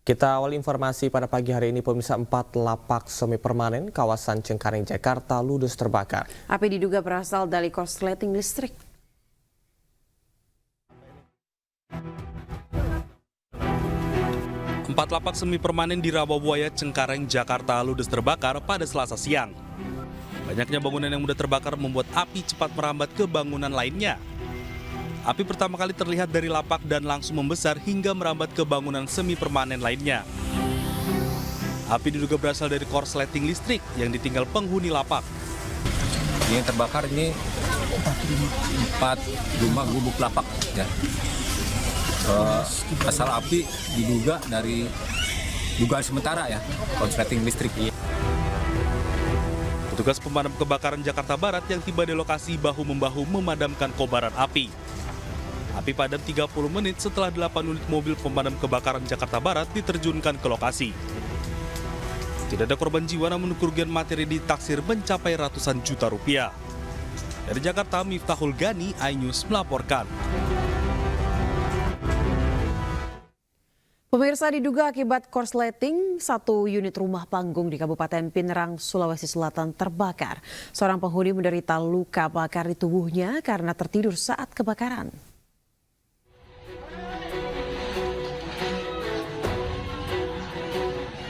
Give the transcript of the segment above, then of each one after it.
Kita awal informasi pada pagi hari ini, pemirsa, 4 lapak semi permanen kawasan Cengkareng, Jakarta ludes terbakar. Api diduga berasal dari korsleting listrik. Empat lapak semi permanen di Rawabuaya, Cengkareng, Jakarta ludes terbakar pada Selasa siang. Banyaknya bangunan yang mudah terbakar membuat api cepat merambat ke bangunan lainnya. Api pertama kali terlihat dari lapak dan langsung membesar hingga merambat ke bangunan semi permanen lainnya. Api diduga berasal dari korsleting listrik yang ditinggal penghuni lapak. Yang terbakar ini 4 rumah gubuk lapak. Ya. Asal api diduga dari dugaan sementara ya, korsleting listrik. Petugas pemadam kebakaran Jakarta Barat yang tiba di lokasi bahu-membahu memadamkan kobaran api. Api padam 30 menit setelah 8 unit mobil pemadam kebakaran Jakarta Barat diterjunkan ke lokasi. Tidak ada korban jiwa, namun kerugian materi ditaksir mencapai ratusan juta rupiah. Dari Jakarta, Miftahul Gani, iNews melaporkan. Pemirsa, diduga akibat korsleting, 1 unit rumah panggung di Kabupaten Pinerang, Sulawesi Selatan terbakar. Seorang penghuni menderita luka bakar di tubuhnya karena tertidur saat kebakaran.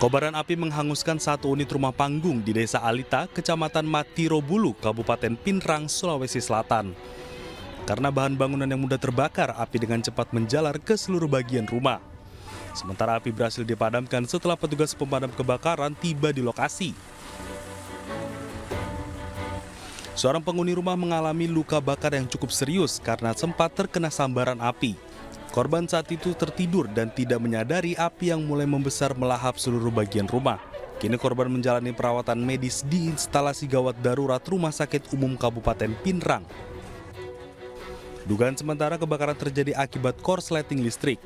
Kobaran api menghanguskan 1 unit rumah panggung di Desa Alita, Kecamatan Matirobulu, Kabupaten Pinerang, Sulawesi Selatan. Karena bahan bangunan yang mudah terbakar, api dengan cepat menjalar ke seluruh bagian rumah. Sementara api berhasil dipadamkan setelah petugas pemadam kebakaran tiba di lokasi. Seorang penghuni rumah mengalami luka bakar yang cukup serius karena sempat terkena sambaran api. Korban saat itu tertidur dan tidak menyadari api yang mulai membesar melahap seluruh bagian rumah. Kini korban menjalani perawatan medis di instalasi gawat darurat Rumah Sakit Umum Kabupaten Pinerang. Dugaan sementara kebakaran terjadi akibat korsleting listrik.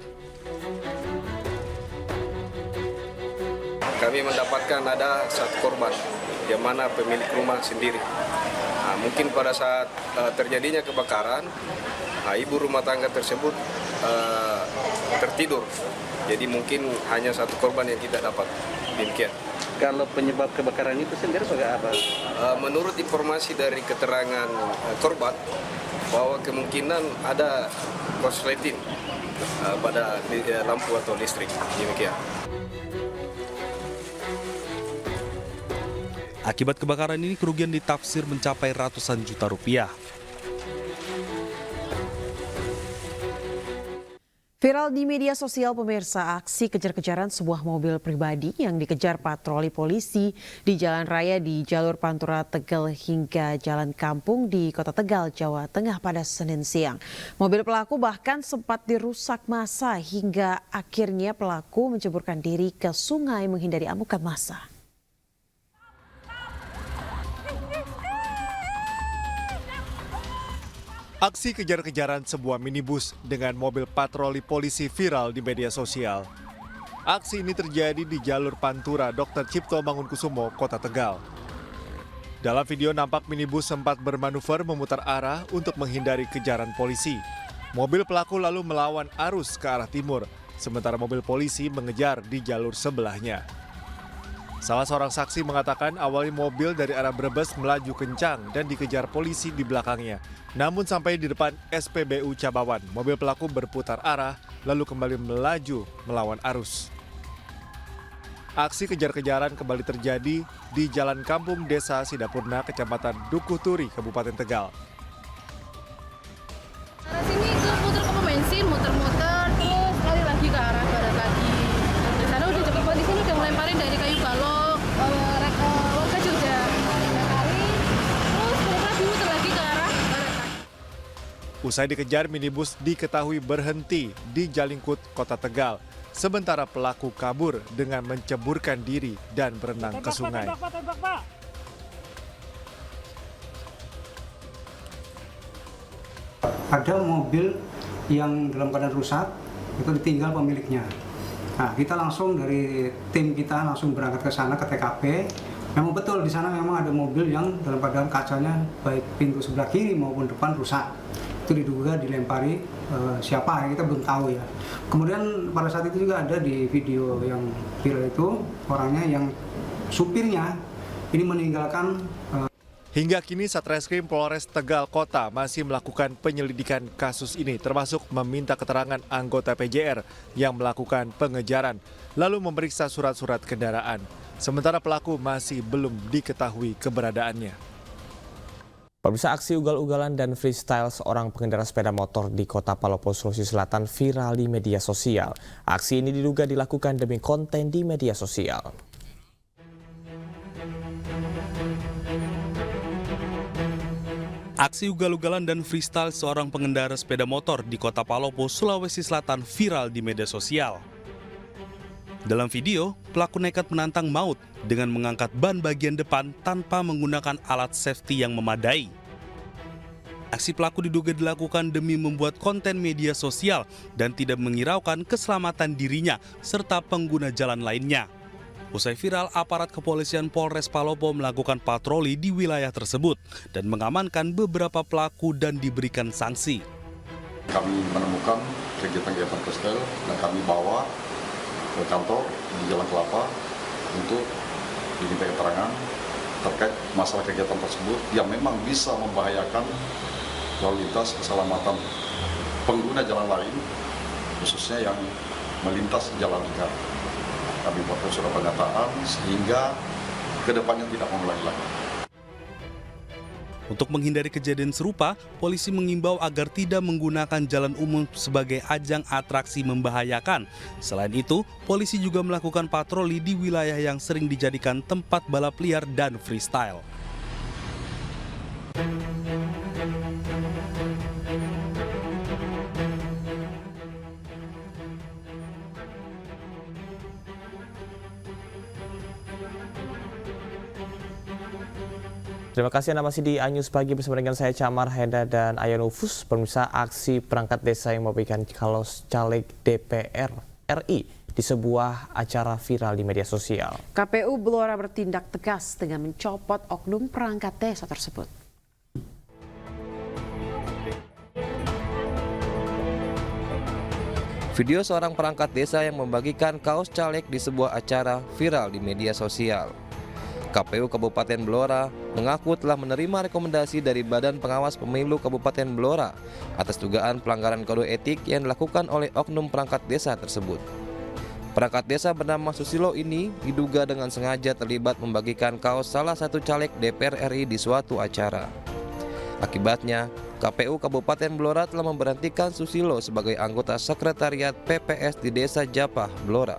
Kami mendapatkan ada 1 korban, yang mana pemilik rumah sendiri. Mungkin pada saat terjadinya kebakaran, ibu rumah tangga tersebut tertidur. Jadi mungkin hanya 1 korban yang kita dapat. Demikian. Kalau penyebab kebakaran itu sendiri sebagai apa? Menurut informasi dari keterangan korban, bahwa kemungkinan ada korsleting pada lampu atau listrik. Demikian. Akibat kebakaran ini kerugian ditafsir mencapai ratusan juta rupiah. Viral di media sosial, pemirsa, aksi kejar-kejaran sebuah mobil pribadi yang dikejar patroli polisi di jalan raya di jalur Pantura Tegal hingga Jalan Kampung di Kota Tegal, Jawa Tengah pada Senin siang. Mobil pelaku bahkan sempat dirusak massa hingga akhirnya pelaku menceburkan diri ke sungai menghindari amukan massa. Aksi kejar-kejaran sebuah minibus dengan mobil patroli polisi viral di media sosial. Aksi ini terjadi di jalur Pantura Dr. Cipto Mangunkusumo, Kota Tegal. Dalam video nampak minibus sempat bermanuver memutar arah untuk menghindari kejaran polisi. Mobil pelaku lalu melawan arus ke arah timur, sementara mobil polisi mengejar di jalur sebelahnya. Salah seorang saksi mengatakan awalnya mobil dari arah Brebes melaju kencang dan dikejar polisi di belakangnya. Namun sampai di depan SPBU Cabawan, mobil pelaku berputar arah lalu kembali melaju melawan arus. Aksi kejar-kejaran kembali terjadi di Jalan Kampung Desa Sidapurna, Kecamatan Dukuh Turi, Kabupaten Tegal. Arah sini itu putar ke bensin, muter-muter, terus lari lagi ke arah barat lagi. Di sana udah cepet banget, di sini udah ngelemparin dari kayu balok, warga juga lari, terus mereka dimuter lagi ke arah barat lagi. Usai dikejar, minibus diketahui berhenti di Jalingkut, Kota Tegal. Sementara pelaku kabur dengan menceburkan diri dan berenang ke sungai. Ada mobil yang dalam keadaan rusak, itu ditinggal pemiliknya. Nah, kita langsung dari tim kita langsung berangkat ke sana ke TKP. Memang betul di sana memang ada mobil yang dalam keadaan kacanya baik pintu sebelah kiri maupun depan rusak. itu diduga dilempari siapa, kita belum tahu ya. Kemudian pada saat itu juga ada di video yang viral itu orangnya yang supirnya ini meninggalkan. Hingga kini Satreskrim Polres Tegal Kota masih melakukan penyelidikan kasus ini, termasuk meminta keterangan anggota PJR yang melakukan pengejaran, lalu memeriksa surat-surat kendaraan. Sementara pelaku masih belum diketahui keberadaannya. Pemirsa, aksi ugal-ugalan dan freestyle seorang pengendara sepeda motor di Kota Palopo, Sulawesi Selatan viral di media sosial. Aksi ini diduga dilakukan demi konten di media sosial. Aksi ugal-ugalan dan freestyle seorang pengendara sepeda motor di Kota Palopo, Sulawesi Selatan viral di media sosial. Dalam video, pelaku nekat menantang maut dengan mengangkat ban bagian depan tanpa menggunakan alat safety yang memadai. Aksi pelaku diduga dilakukan demi membuat konten media sosial dan tidak mengiraukan keselamatan dirinya serta pengguna jalan lainnya. Usai viral, aparat kepolisian Polres Palopo melakukan patroli di wilayah tersebut dan mengamankan beberapa pelaku dan diberikan sanksi. Kami menemukan kegiatan-kegiatan freestyle dan kami bawa ke kantor di Jalan Kelapa untuk diminta keterangan terkait masalah kegiatan tersebut yang memang bisa membahayakan lalu lintas keselamatan pengguna jalan lain, khususnya yang melintas jalan lingkar. Kami buat surat pernyataan sehingga kedepannya tidak mengulangi lagi. Untuk menghindari kejadian serupa, polisi mengimbau agar tidak menggunakan jalan umum sebagai ajang atraksi membahayakan. Selain itu, polisi juga melakukan patroli di wilayah yang sering dijadikan tempat balap liar dan freestyle. Terima kasih Anda masih di Anyus Pagi bersama dengan saya Camar Heda dan Ayanufus. Pemirsa, aksi perangkat desa yang memberikan kalos caleg DPR RI di sebuah acara viral di media sosial. KPU Blora bertindak tegas dengan mencopot oknum perangkat desa tersebut. Video seorang perangkat desa yang membagikan kaos caleg di sebuah acara viral di media sosial. KPU Kabupaten Blora mengaku telah menerima rekomendasi dari Badan Pengawas Pemilu Kabupaten Blora atas dugaan pelanggaran kode etik yang dilakukan oleh oknum perangkat desa tersebut. Perangkat desa bernama Susilo ini diduga dengan sengaja terlibat membagikan kaos salah satu caleg DPR RI di suatu acara. Akibatnya, KPU Kabupaten Blora telah memberhentikan Susilo sebagai anggota sekretariat PPS di Desa Japah, Blora.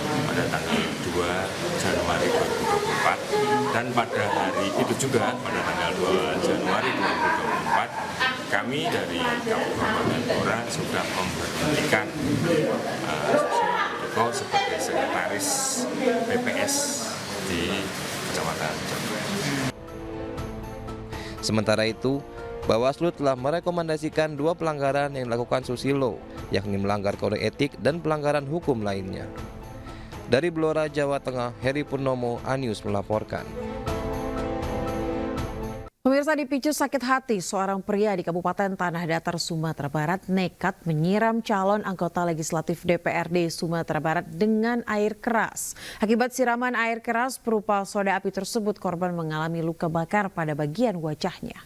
Pada tanggal 2 Januari 2024 dan pada hari itu juga pada tanggal 2 Januari 2024 kami dari Kabupaten Blora sudah memberhentikan Susilo sebagai sekretaris PPS di Kecamatan Japah. Sementara itu, Bawaslu telah merekomendasikan 2 pelanggaran yang dilakukan Susilo, yakni melanggar kode etik dan pelanggaran hukum lainnya. Dari Blora, Jawa Tengah, Heri Purnomo, Anyus melaporkan. Pemirsa, dipicu sakit hati, seorang pria di Kabupaten Tanah Datar, Sumatera Barat nekat menyiram calon anggota legislatif DPRD Sumatera Barat dengan air keras. Akibat siraman air keras berupa soda api tersebut, korban mengalami luka bakar pada bagian wajahnya.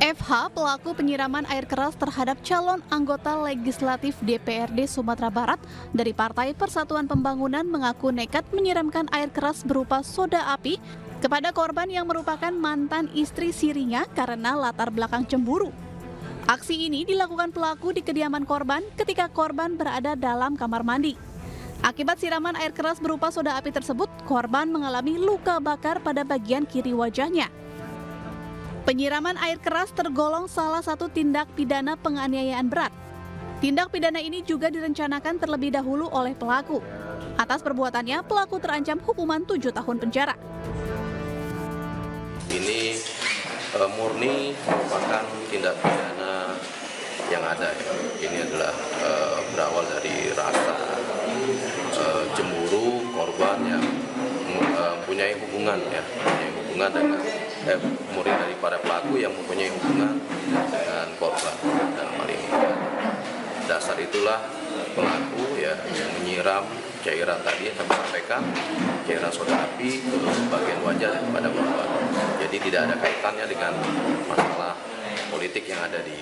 FH, pelaku penyiraman air keras terhadap calon anggota legislatif DPRD Sumatera Barat dari Partai Persatuan Pembangunan, mengaku nekat menyiramkan air keras berupa soda api kepada korban yang merupakan mantan istri sirinya karena latar belakang cemburu. Aksi ini dilakukan pelaku di kediaman korban ketika korban berada dalam kamar mandi. Akibat siraman air keras berupa soda api tersebut, korban mengalami luka bakar pada bagian kiri wajahnya. Penyiraman air keras tergolong salah satu tindak pidana penganiayaan berat. Tindak pidana ini juga direncanakan terlebih dahulu oleh pelaku. Atas perbuatannya, pelaku terancam hukuman 7 tahun penjara. Ini murni merupakan tindak pidana yang ada. Ini adalah berawal dari rasa cemburu korban yang hubungan ya, mempunyai hubungan dengan murni daripada pelaku yang mempunyai hubungan dengan korban dalam hal ini. Dasar itulah pelaku ya menyiram cairan tadi yang kami sampaikan, cairan soda api ke bagian wajah pada korban. Jadi tidak ada kaitannya dengan masalah politik yang ada di.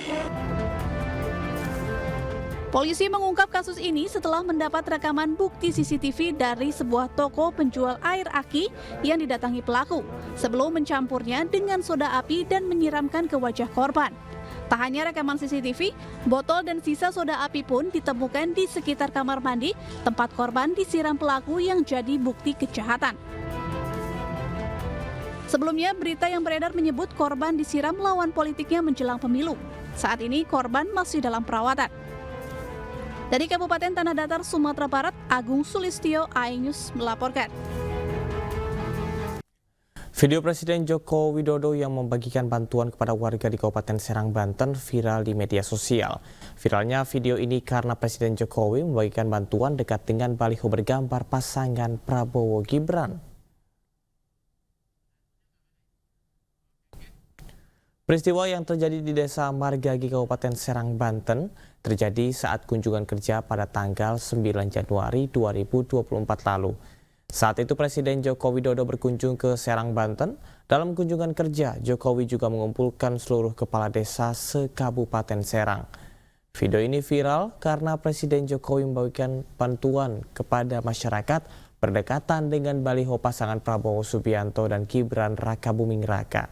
Polisi mengungkap kasus ini setelah mendapat rekaman bukti CCTV dari sebuah toko penjual air aki yang didatangi pelaku sebelum mencampurnya dengan soda api dan menyiramkan ke wajah korban. Tak hanya rekaman CCTV, botol dan sisa soda api pun ditemukan di sekitar kamar mandi tempat korban disiram pelaku yang jadi bukti kejahatan. Sebelumnya, berita yang beredar menyebut korban disiram lawan politiknya menjelang pemilu. Saat ini korban masih dalam perawatan. Dari Kabupaten Tanah Datar, Sumatera Barat, Agung Sulistyo, iNews melaporkan. Video Presiden Joko Widodo yang membagikan bantuan kepada warga di Kabupaten Serang, Banten viral di media sosial. Viralnya video ini karena Presiden Jokowi membagikan bantuan dekat dengan baliho bergambar pasangan Prabowo Gibran. Peristiwa yang terjadi di Desa Margagi, Kabupaten Serang, Banten terjadi saat kunjungan kerja pada tanggal 9 Januari 2024 lalu. Saat itu Presiden Joko Widodo berkunjung ke Serang, Banten. Dalam kunjungan kerja, Jokowi juga mengumpulkan seluruh kepala desa se-Kabupaten Serang. Video ini viral karena Presiden Jokowi membagikan bantuan kepada masyarakat berdekatan dengan baliho pasangan Prabowo Subianto dan Gibran Rakabuming Raka.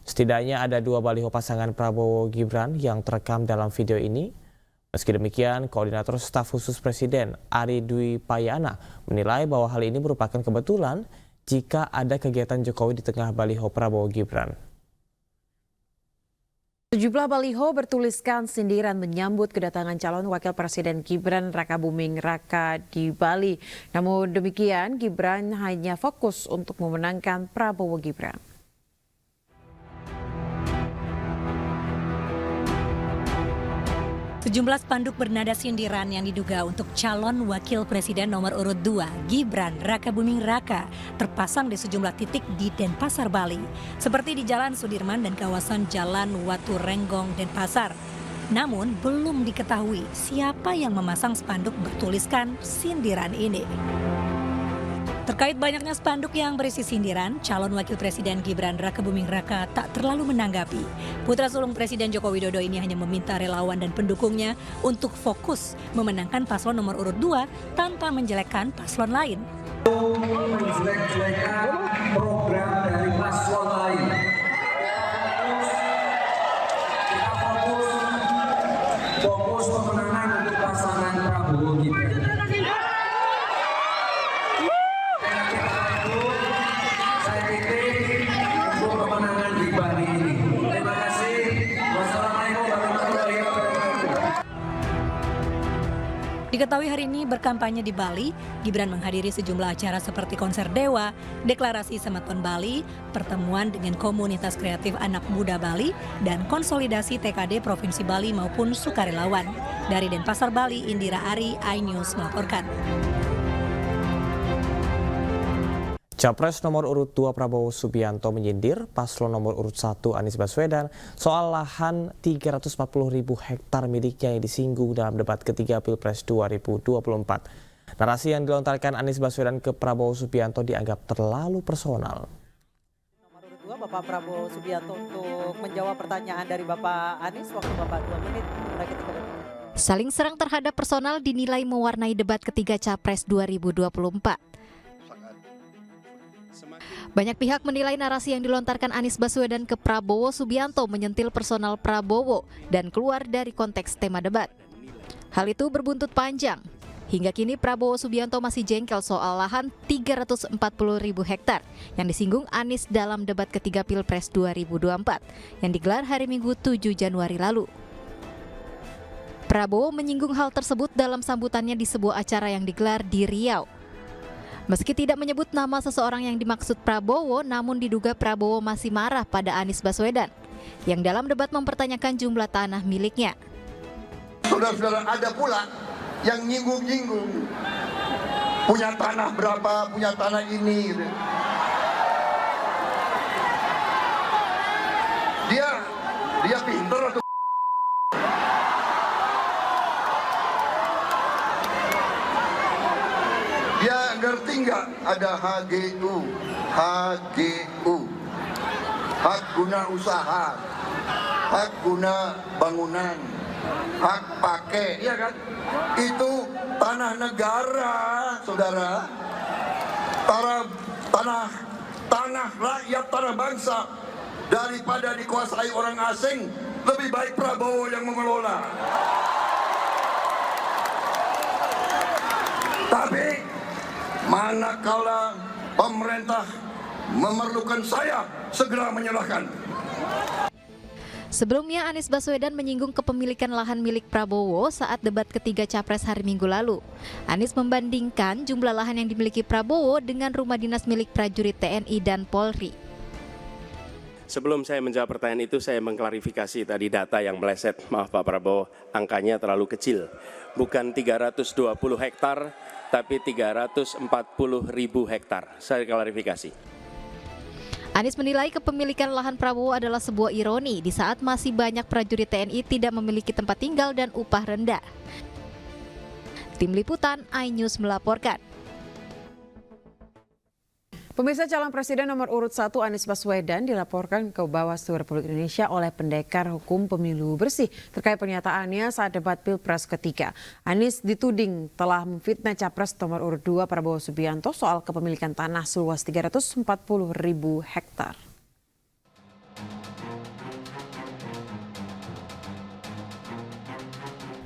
Setidaknya ada 2 baliho pasangan Prabowo Gibran yang terekam dalam video ini. Meski demikian, Koordinator Staf Khusus Presiden Ari Dwi Payana menilai bahwa hal ini merupakan kebetulan jika ada kegiatan Jokowi di tengah baliho Prabowo Gibran. Sejumlah baliho bertuliskan sindiran menyambut kedatangan calon wakil presiden Gibran Rakabuming Raka di Bali. Namun demikian, Gibran hanya fokus untuk memenangkan Prabowo Gibran. Sejumlah spanduk bernada sindiran yang diduga untuk calon wakil presiden nomor urut 2, Gibran Rakabuming Raka, terpasang di sejumlah titik di Denpasar, Bali, seperti di Jalan Sudirman dan kawasan Jalan Watu Renggong, Denpasar. Namun belum diketahui siapa yang memasang spanduk bertuliskan sindiran ini. Terkait banyaknya spanduk yang berisi sindiran, calon wakil presiden Gibran Rakabuming Raka tak terlalu menanggapi. Putra sulung Presiden Joko Widodo ini hanya meminta relawan dan pendukungnya untuk fokus memenangkan paslon nomor urut 2 tanpa menjelekkan paslon lain. Menjelek-jelekan program dari paslon lain. Kita fokus pemenangan untuk pasangan Prabowo Gibran. Diketahui hari ini berkampanye di Bali, Gibran menghadiri sejumlah acara seperti konser Dewa, deklarasi Semeton Bali, pertemuan dengan komunitas kreatif anak muda Bali, dan konsolidasi TKD Provinsi Bali maupun sukarelawan. Dari Denpasar, Bali, Indira Ari, iNews melaporkan. Capres nomor urut 2 Prabowo Subianto menyindir paslon nomor urut 1 Anies Baswedan soal lahan 340.000 hektar miliknya yang disinggung dalam debat ketiga Pilpres 2024. Narasi yang dilontarkan Anies Baswedan ke Prabowo Subianto dianggap terlalu personal. Nomor urut 2 Bapak Prabowo Subianto untuk menjawab pertanyaan dari Bapak Anies, waktu Bapak 2 menit. Saling serang terhadap personal dinilai mewarnai debat ketiga Capres 2024. Banyak pihak menilai narasi yang dilontarkan Anies Baswedan ke Prabowo Subianto menyentil personal Prabowo dan keluar dari konteks tema debat. Hal itu berbuntut panjang. Hingga kini Prabowo Subianto masih jengkel soal lahan 340.000 hektar yang disinggung Anies dalam debat ketiga Pilpres 2024 yang digelar hari Minggu 7 Januari lalu. Prabowo menyinggung hal tersebut dalam sambutannya di sebuah acara yang digelar di Riau. Meski tidak menyebut nama seseorang yang dimaksud Prabowo, namun diduga Prabowo masih marah pada Anies Baswedan yang dalam debat mempertanyakan jumlah tanah miliknya. Saudara-saudara, ada pula yang nyinggung-nyinggung. Punya tanah berapa, punya tanah ini. Dia pinter atau dia ngerti nggak ada HGU, hak guna usaha, hak guna bangunan, hak pakai, ya kan? Itu tanah negara, saudara. Tanah rakyat, tanah bangsa. Daripada dikuasai orang asing, lebih baik Prabowo yang mengelola. Tapi manakala pemerintah memerlukan saya, segera menyerahkan. Sebelumnya, Anies Baswedan menyinggung kepemilikan lahan milik Prabowo saat debat ketiga Capres hari Minggu lalu. Anies membandingkan jumlah lahan yang dimiliki Prabowo dengan rumah dinas milik prajurit TNI dan Polri. Sebelum saya menjawab pertanyaan itu, saya mengklarifikasi tadi data yang meleset. Maaf Pak Prabowo, angkanya terlalu kecil. Bukan 320 hektar, tapi 340.000 hektar. Saya klarifikasi. Anies menilai kepemilikan lahan Prabowo adalah sebuah ironi di saat masih banyak prajurit TNI tidak memiliki tempat tinggal dan upah rendah. Tim Liputan iNews melaporkan. Pemirsa, calon presiden nomor urut 1 Anies Baswedan dilaporkan ke Bawaslu Republik Indonesia oleh Pendekar Hukum Pemilu Bersih terkait pernyataannya saat debat Pilpres ketiga. Anies dituding telah memfitnah Capres nomor urut 2 Prabowo Subianto soal kepemilikan tanah seluas 340.000 hektar.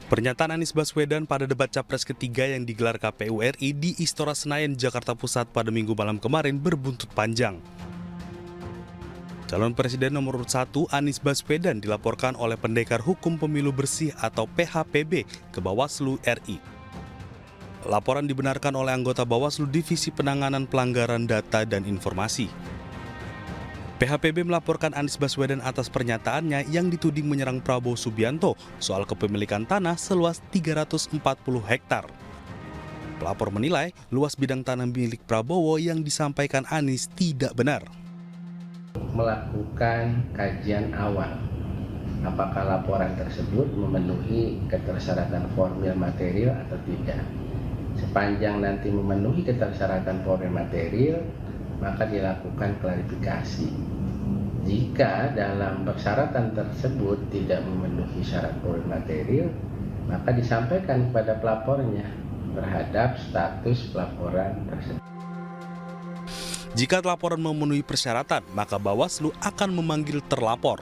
Pernyataan Anies Baswedan pada debat Capres ketiga yang digelar KPU RI di Istora Senayan, Jakarta Pusat pada Minggu malam kemarin berbuntut panjang. Calon Presiden nomor urut 1 Anies Baswedan dilaporkan oleh Pendekar Hukum Pemilu Bersih atau PHPB ke Bawaslu RI. Laporan dibenarkan oleh anggota Bawaslu Divisi Penanganan Pelanggaran Data dan Informasi. PHPB melaporkan Anies Baswedan atas pernyataannya yang dituding menyerang Prabowo Subianto soal kepemilikan tanah seluas 340 hektar. Pelapor menilai luas bidang tanah milik Prabowo yang disampaikan Anies tidak benar. Melakukan kajian awal apakah laporan tersebut memenuhi ketersyaratan formil material atau tidak. Sepanjang nanti memenuhi ketersyaratan formil material, maka dilakukan klarifikasi. Jika dalam persyaratan tersebut tidak memenuhi syarat formil material, maka disampaikan kepada pelapornya terhadap status pelaporan tersebut. Jika laporan memenuhi persyaratan, maka Bawaslu akan memanggil terlapor.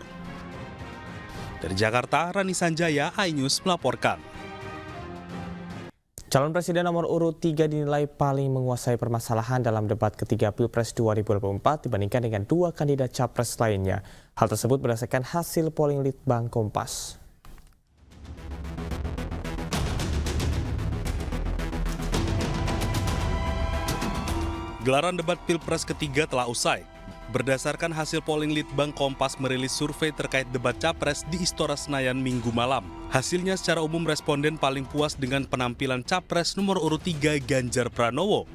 Dari Jakarta, Rani Sanjaya, iNews melaporkan. Calon Presiden nomor urut 3 dinilai paling menguasai permasalahan dalam debat ketiga Pilpres 2024 dibandingkan dengan dua kandidat Capres lainnya. Hal tersebut berdasarkan hasil polling Litbang Kompas. Gelaran debat Pilpres ketiga telah usai. Berdasarkan hasil polling Litbang Kompas merilis survei terkait debat Capres di Istora Senayan Minggu malam. Hasilnya secara umum responden paling puas dengan penampilan Capres nomor urut 3 Ganjar Pranowo.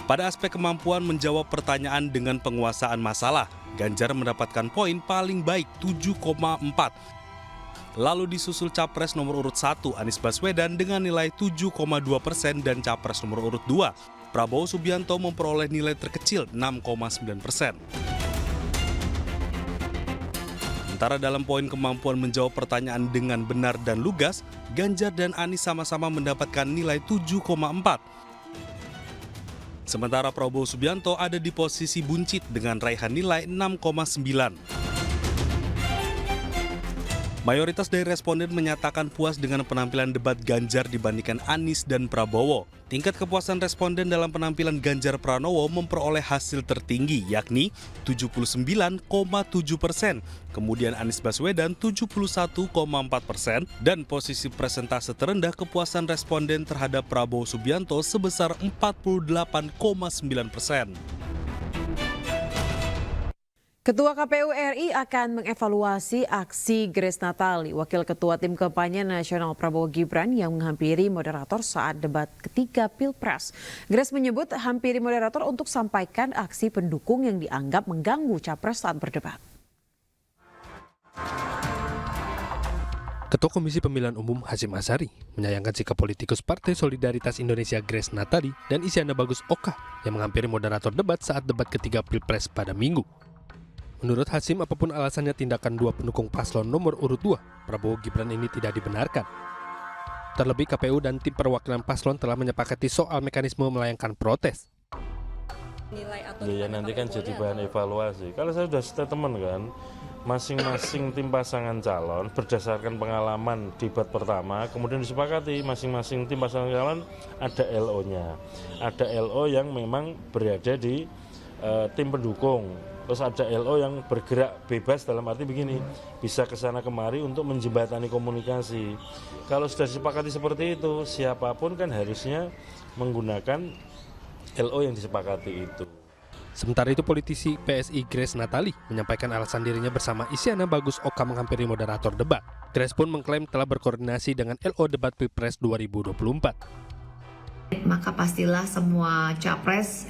Pada aspek kemampuan menjawab pertanyaan dengan penguasaan masalah, Ganjar mendapatkan poin paling baik 7,4. Lalu disusul Capres nomor urut 1 Anies Baswedan dengan nilai 7,2% dan Capres nomor urut 2 Prabowo Subianto memperoleh nilai terkecil 6,9%. Sementara dalam poin kemampuan menjawab pertanyaan dengan benar dan lugas, Ganjar dan Anies sama-sama mendapatkan nilai 7,4. Sementara Prabowo Subianto ada di posisi buncit dengan raihan nilai 6,9. Mayoritas dari responden menyatakan puas dengan penampilan debat Ganjar dibandingkan Anies dan Prabowo. Tingkat kepuasan responden dalam penampilan Ganjar Pranowo memperoleh hasil tertinggi, yakni 79,7%. Kemudian Anies Baswedan 71,4% dan posisi persentase terendah kepuasan responden terhadap Prabowo Subianto sebesar 48,9%. Ketua KPU RI akan mengevaluasi aksi Grace Natali, Wakil Ketua Tim Kampanye Nasional Prabowo Gibran yang menghampiri moderator saat debat ketiga Pilpres. Grace menyebut hampiri moderator untuk sampaikan aksi pendukung yang dianggap mengganggu capres saat berdebat. Ketua Komisi Pemilihan Umum Hasyim Asyari menyayangkan sikap politikus Partai Solidaritas Indonesia Grace Natali dan Isyana Bagus Oka yang menghampiri moderator debat saat debat ketiga Pilpres pada Minggu. Menurut Hasyim, apapun alasannya tindakan dua pendukung paslon nomor urut 2, Prabowo Gibran ini tidak dibenarkan. Terlebih KPU dan tim perwakilan paslon telah menyepakati soal mekanisme melayangkan protes. Ya nanti kan jadi bahan evaluasi. Kalau saya sudah statement kan, masing-masing tim pasangan calon berdasarkan pengalaman debat pertama, kemudian disepakati masing-masing tim pasangan calon ada LO-nya. Ada LO yang memang berada di tim pendukung. Terus ada LO yang bergerak bebas dalam arti begini, bisa kesana kemari untuk menjembatani komunikasi. Kalau sudah disepakati seperti itu, siapapun kan harusnya menggunakan LO yang disepakati itu. Sementara itu politisi PSI Grace Natali menyampaikan alasan dirinya bersama Isyana Bagus Oka menghampiri moderator debat. Grace pun mengklaim telah berkoordinasi dengan LO debat Pilpres 2024. Maka pastilah semua capres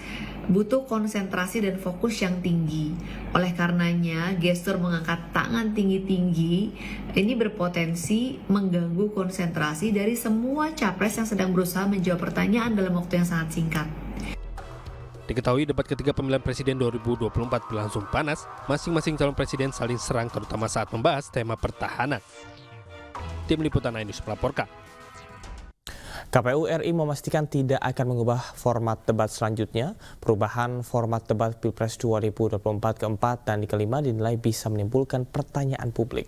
butuh konsentrasi dan fokus yang tinggi. Oleh karenanya, gestur mengangkat tangan tinggi-tinggi ini berpotensi mengganggu konsentrasi dari semua capres yang sedang berusaha menjawab pertanyaan dalam waktu yang sangat singkat. Diketahui debat ketiga pemilihan presiden 2024 berlangsung panas, masing-masing calon presiden saling serang terutama saat membahas tema pertahanan. Tim Liputan iNews melaporkan. KPU RI memastikan tidak akan mengubah format debat selanjutnya. Perubahan format debat Pilpres 2024 keempat dan kelima dinilai bisa menimbulkan pertanyaan publik.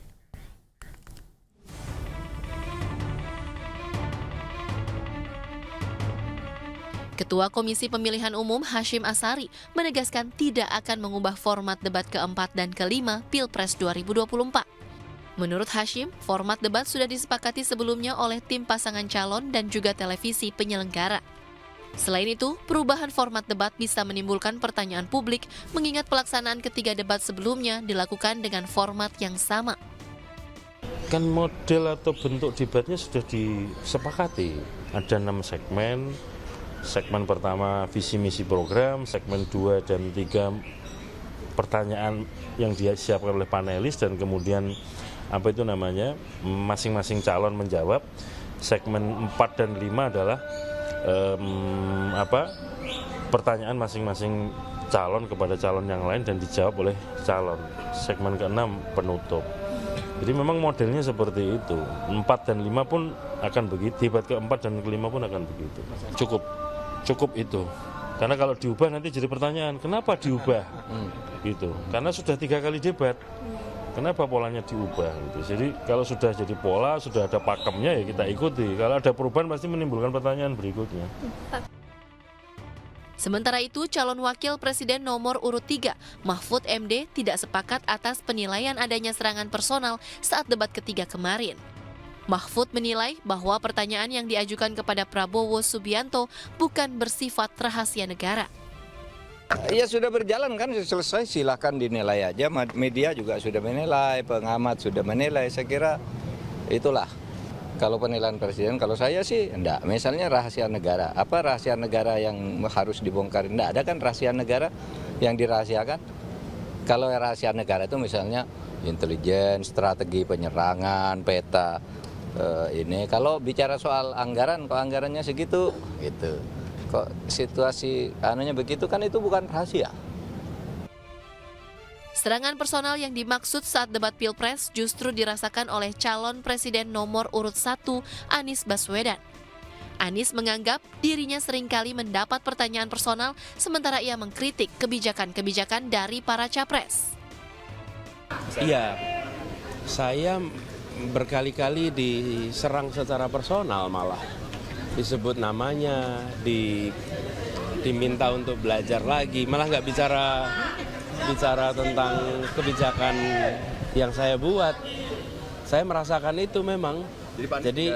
Ketua Komisi Pemilihan Umum Hasyim Asyari menegaskan tidak akan mengubah format debat keempat dan kelima Pilpres 2024. Menurut Hasyim, format debat sudah disepakati sebelumnya oleh tim pasangan calon dan juga televisi penyelenggara. Selain itu, perubahan format debat bisa menimbulkan pertanyaan publik mengingat pelaksanaan ketiga debat sebelumnya dilakukan dengan format yang sama. Kan model atau bentuk debatnya sudah disepakati. Ada 6 segmen. Segmen pertama visi misi program, segmen 2 dan 3 pertanyaan yang disiapkan oleh panelis dan kemudian masing-masing calon menjawab. Segmen 4 dan 5 adalah pertanyaan masing-masing calon kepada calon yang lain dan dijawab oleh calon. Segmen ke-6 penutup. Jadi memang modelnya seperti itu. 4 dan 5 pun akan begitu, debat ke-4 dan ke-5 pun akan begitu. Cukup itu. Karena kalau diubah nanti jadi pertanyaan, kenapa diubah? Gitu. Karena sudah 3 kali debat. Kenapa polanya diubah? Gitu. Jadi kalau sudah jadi pola, sudah ada pakemnya ya kita ikuti. Kalau ada perubahan pasti menimbulkan pertanyaan berikutnya. Sementara itu, calon wakil presiden nomor urut 3, Mahfud MD, tidak sepakat atas penilaian adanya serangan personal saat debat ketiga kemarin. Mahfud menilai bahwa pertanyaan yang diajukan kepada Prabowo Subianto bukan bersifat rahasia negara. Ya sudah berjalan kan, selesai, silakan dinilai aja. Media juga sudah menilai, pengamat sudah menilai. Saya kira itulah. Kalau penilaian presiden, kalau saya sih enggak. Misalnya rahasia negara. Apa rahasia negara yang harus dibongkar? Enggak ada kan rahasia negara yang dirahasiakan. Kalau rahasia negara itu misalnya intelijen, strategi penyerangan, peta. Ini kalau bicara soal anggaran, kok anggarannya segitu, gitu. Kok situasi begitu kan itu bukan rahasia. Serangan personal yang dimaksud saat debat Pilpres justru dirasakan oleh calon presiden nomor urut 1 Anies Baswedan. Anies menganggap dirinya seringkali mendapat pertanyaan personal sementara ia mengkritik kebijakan-kebijakan dari para capres. Iya, saya berkali-kali diserang secara personal malah. Disebut namanya, diminta untuk belajar lagi, malah nggak bicara tentang kebijakan yang saya buat. Saya merasakan itu memang. Jadi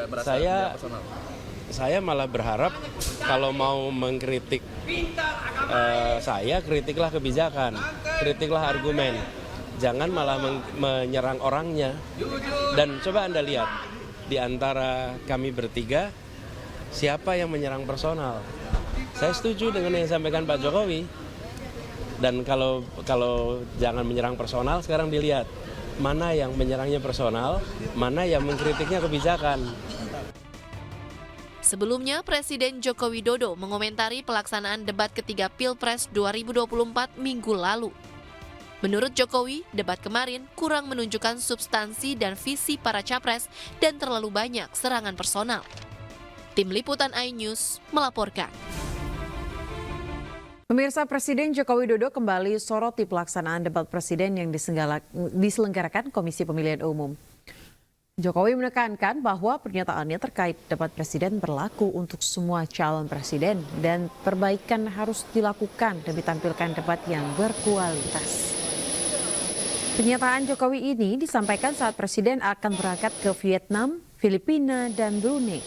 saya malah berharap kalau mau mengkritik saya, kritiklah kebijakan, kritiklah argumen. jangan malah menyerang orangnya. Dan coba Anda lihat, di antara kami bertiga, siapa yang menyerang personal? Saya setuju dengan yang disampaikan Pak Jokowi. Dan kalau jangan menyerang personal, sekarang dilihat mana yang menyerangnya personal, mana yang mengkritiknya kebijakan. Sebelumnya, Presiden Joko Widodo mengomentari pelaksanaan debat ketiga Pilpres 2024 minggu lalu. Menurut Jokowi, debat kemarin kurang menunjukkan substansi dan visi para capres dan terlalu banyak serangan personal. Tim Liputan iNews melaporkan. Pemirsa, Presiden Joko Widodo kembali soroti pelaksanaan debat presiden yang diselenggarakan Komisi Pemilihan Umum. Jokowi menekankan bahwa pernyataannya terkait debat presiden berlaku untuk semua calon presiden dan perbaikan harus dilakukan demi tampilkan debat yang berkualitas. Pernyataan Jokowi ini disampaikan saat Presiden akan berangkat ke Vietnam, Filipina, dan Brunei.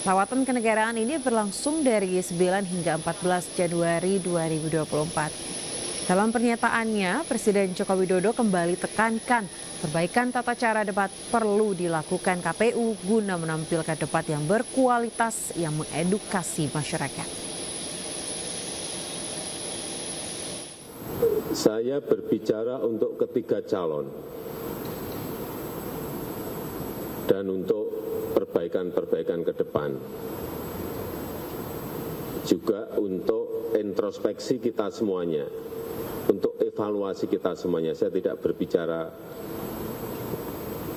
Lawatan kenegaraan ini berlangsung dari 9 hingga 14 Januari 2024. Dalam pernyataannya, Presiden Joko Widodo kembali tekankan perbaikan tata cara debat perlu dilakukan KPU guna menampilkan debat yang berkualitas yang mengedukasi masyarakat. Saya berbicara untuk ketiga calon dan untuk perbaikan-perbaikan ke depan. Juga untuk introspeksi kita semuanya, untuk evaluasi kita semuanya. Saya tidak berbicara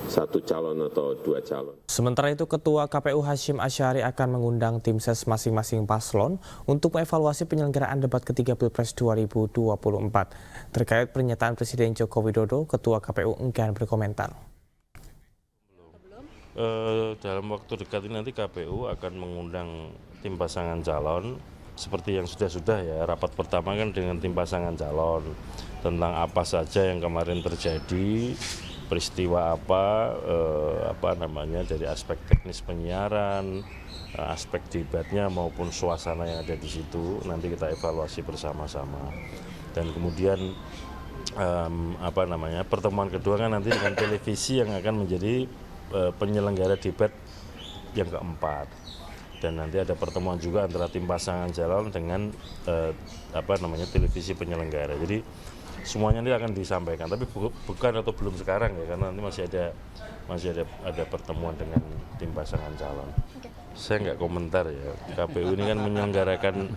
satu calon atau dua calon. Sementara itu, Ketua KPU Hashim Asyari akan mengundang tim ses masing-masing paslon untuk mengevaluasi penyelenggaraan debat ketiga Pilpres 2024. Terkait pernyataan Presiden Joko Widodo, Ketua KPU enggan berkomentar. Dalam waktu dekat ini nanti KPU akan mengundang tim pasangan calon seperti yang sudah ya, rapat pertama kan dengan tim pasangan calon tentang apa saja yang kemarin terjadi, peristiwa apa dari aspek teknis penyiaran, aspek debatnya maupun suasana yang ada di situ, nanti kita evaluasi bersama-sama. Dan kemudian pertemuan kedua kan nanti dengan televisi yang akan menjadi penyelenggara debat yang keempat. Dan nanti ada pertemuan juga antara tim pasangan calon dengan televisi penyelenggara. Jadi semuanya ini akan disampaikan, tapi bukan atau belum sekarang ya, karena nanti masih ada pertemuan dengan tim pasangan calon. Saya nggak komentar ya. KPU ini kan